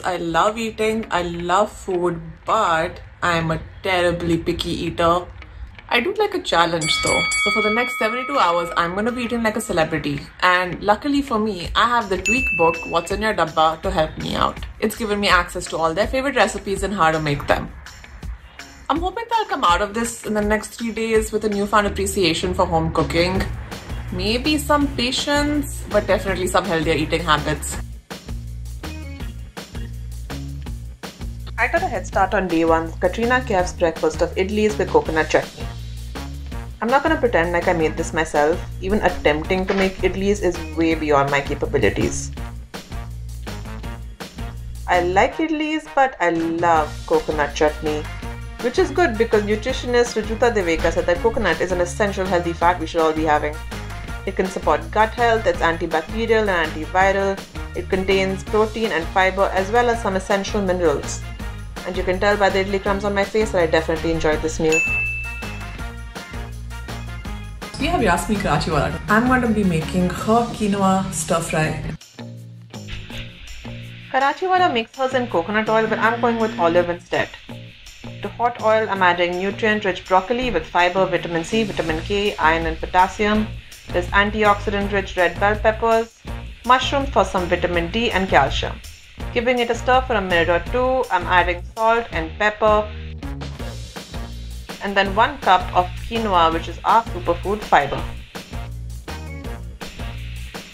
I love eating, I love food, but I'm a terribly picky eater. I do like a challenge though. So for the next 72 hours, I'm gonna be eating like a celebrity. And luckily for me, I have the tweak book, What's in Your Dabba, to help me out. It's given me access to all their favorite recipes and how to make them. I'm hoping that I'll come out of this in the next 3 days with a newfound appreciation for home cooking. Maybe some patience, but definitely some healthier eating habits. I got a head start on day one with Katrina Kaif's breakfast of idlis with coconut chutney. I'm not gonna pretend like I made this myself. Even attempting to make idlis is way beyond my capabilities. I like idlis, but I love coconut chutney, which is good because nutritionist Rujuta Deveka said that coconut is an essential healthy fat we should all be having. It can support gut health, it's antibacterial and antiviral, it contains protein and fiber as well as some essential minerals. And you can tell by the idli crumbs on my face that I definitely enjoyed this meal. We have Yasmin Kawachiwala. I'm going to be making her quinoa stir fry. Kawachiwala makes hers in coconut oil, but I'm going with olive instead. To hot oil, I'm adding nutrient-rich broccoli with fiber, vitamin C, vitamin K, iron and potassium. There's antioxidant-rich red bell peppers, mushrooms for some vitamin D and calcium. Giving it a stir for a minute or two, I'm adding salt and pepper and then 1 cup of quinoa, which is our superfood fiber.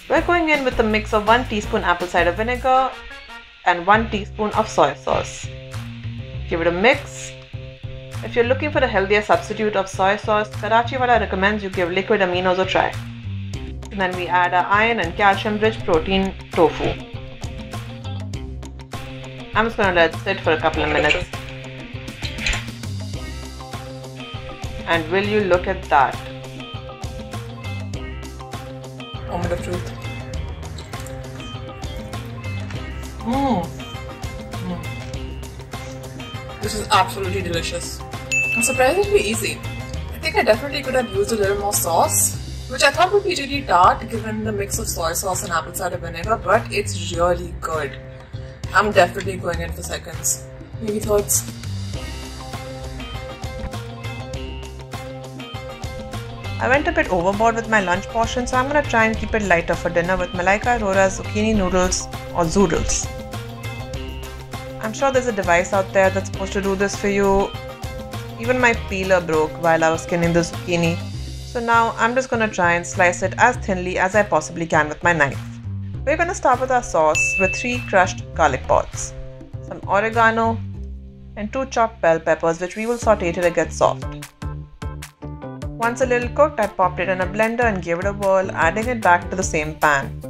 We're going in with a mix of 1 teaspoon apple cider vinegar and 1 teaspoon of soy sauce. Give it a mix. If you're looking for a healthier substitute of soy sauce, Kawachiwala recommends you give liquid aminos a try. And then we add our iron and calcium-rich protein tofu. I'm just going to let it sit for a couple of minutes. And will you look at that? Moment of truth. This is absolutely delicious. And surprisingly easy. I think I definitely could have used a little more sauce, which I thought would be really tart given the mix of soy sauce and apple cider vinegar, but it's really good. I'm definitely going in for seconds. Maybe thirds. I went a bit overboard with my lunch portion, so I'm going to try and keep it lighter for dinner with Malaika Arora's zucchini noodles or zoodles. I'm sure there's a device out there that's supposed to do this for you. Even my peeler broke while I was skinning the zucchini. So now I'm just going to try and slice it as thinly as I possibly can with my knife. We're going to start with our sauce with 3 crushed garlic balls, some oregano and 2 chopped bell peppers, which we will saute till it gets soft. Once a little cooked, I popped it in a blender and gave it a whirl, adding it back to the same pan.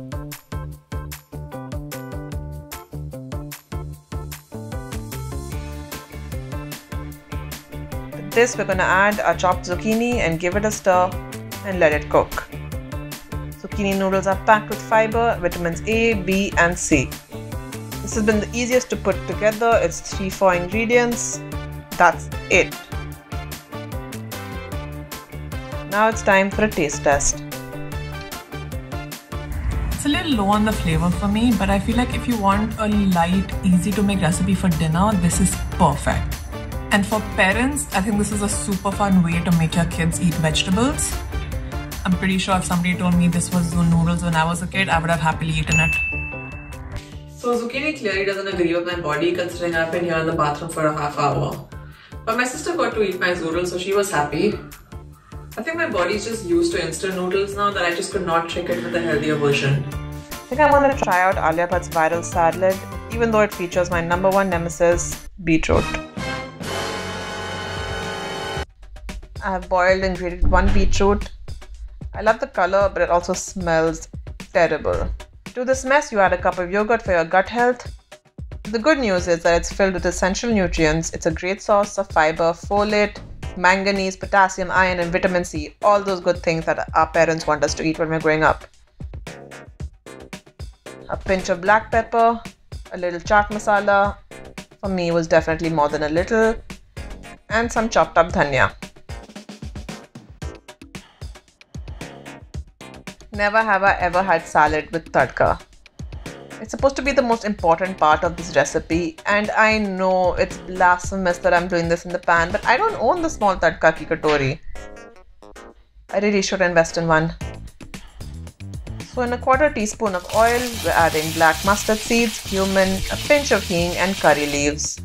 To this, we're going to add our chopped zucchini and give it a stir and let it cook. Zucchini noodles are packed with fiber, vitamins A, B and C. This has been the easiest to put together. It's 3-4 ingredients. That's it. Now it's time for a taste test. It's a little low on the flavor for me, but I feel like if you want a light, easy to make recipe for dinner, this is perfect. And for parents, I think this is a super fun way to make your kids eat vegetables. I'm pretty sure if somebody told me this was noodles when I was a kid, I would have happily eaten it. So zucchini clearly doesn't agree with my body considering I've been here in the bathroom for a half hour. But my sister got to eat my zoodles, so she was happy. I think my body's just used to instant noodles now that I just could not trick it with a healthier version. I think I want to try out Alia Bhatt's viral salad, even though it features my #1 nemesis, beetroot. I have boiled and grated 1 beetroot. I love the color, but it also smells terrible. To this mess, you add a cup of yogurt for your gut health. The good news is that it's filled with essential nutrients. It's a great source of fiber, folate, manganese, potassium, iron and vitamin C. All those good things that our parents want us to eat when we're growing up. A pinch of black pepper, a little chaat masala. For me, it was definitely more than a little. And some chopped up dhania. Never have I ever had salad with tadka. It's supposed to be the most important part of this recipe, and I know it's blasphemous that I'm doing this in the pan, but I don't own the small tadka ki katori. I really should invest in one. So in a quarter teaspoon of oil, we're adding black mustard seeds, cumin, a pinch of hing and curry leaves.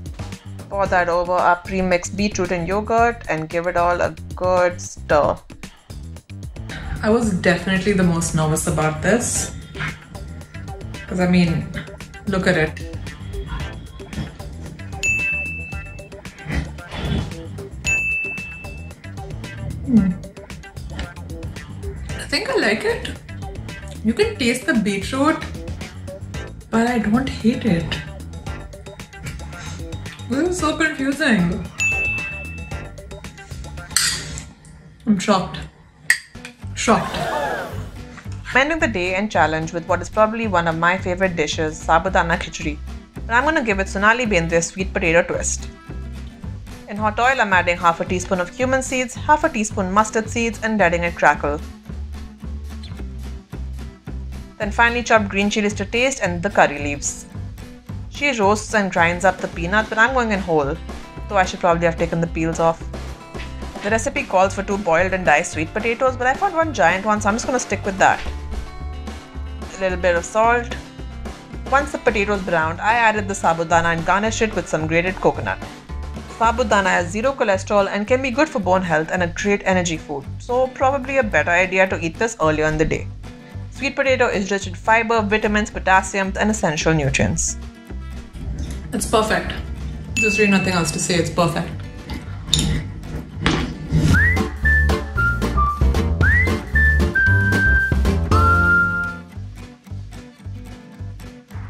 Pour that over our pre-mixed beetroot and yogurt and give it all a good stir. I was definitely the most nervous about this. Because I mean, look at it. I think I like it. You can taste the beetroot, but I don't hate it. This is so confusing. I'm shocked. Shocked. I'm ending the day and challenge with what is probably one of my favorite dishes, sabudana khichdi. And I'm going to give it Sonali Bendre sweet potato twist. In hot oil, I'm adding half a teaspoon of cumin seeds, half a teaspoon mustard seeds and letting it crackle. Then finely chopped green chilies to taste and the curry leaves. She roasts and grinds up the peanut, but I'm going in whole, though I should probably have taken the peels off. The recipe calls for 2 boiled and diced sweet potatoes, but I found one giant one, so I'm just going to stick with that. A little bit of salt. Once the potatoes browned, I added the sabudana and garnished it with some grated coconut. Sabudana has 0 cholesterol and can be good for bone health and a great energy food, so probably a better idea to eat this earlier in the day. Sweet potato is rich in fiber, vitamins, potassium and essential nutrients. It's perfect. There's really nothing else to say, it's perfect.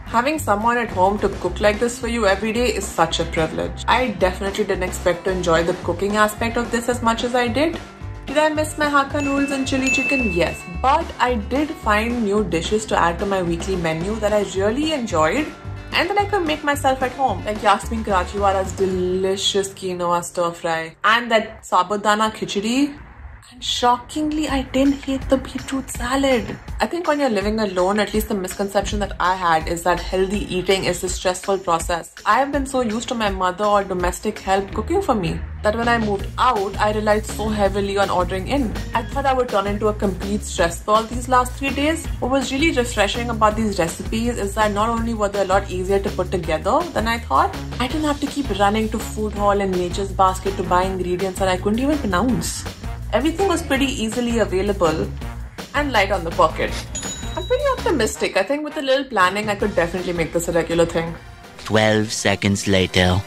Having someone at home to cook like this for you every day is such a privilege. I definitely didn't expect to enjoy the cooking aspect of this as much as I did. Did I miss my Hakka noodles and chili chicken? Yes, but I did find new dishes to add to my weekly menu that I really enjoyed and that I could make myself at home, like Yasmin Kawachiwala's delicious quinoa stir fry and that sabudana khichdi. And shockingly, I didn't hate the beetroot salad. I think when you're living alone, at least the misconception that I had is that healthy eating is a stressful process. I have been so used to my mother or domestic help cooking for me that when I moved out, I relied so heavily on ordering in. I thought I would turn into a complete stress ball these last 3 days. What was really refreshing about these recipes is that not only were they a lot easier to put together than I thought, I didn't have to keep running to food hall and Nature's Basket to buy ingredients that I couldn't even pronounce. Everything was pretty easily available and light on the pocket. I'm pretty optimistic. I think with a little planning, I could definitely make this a regular thing. 12 seconds later.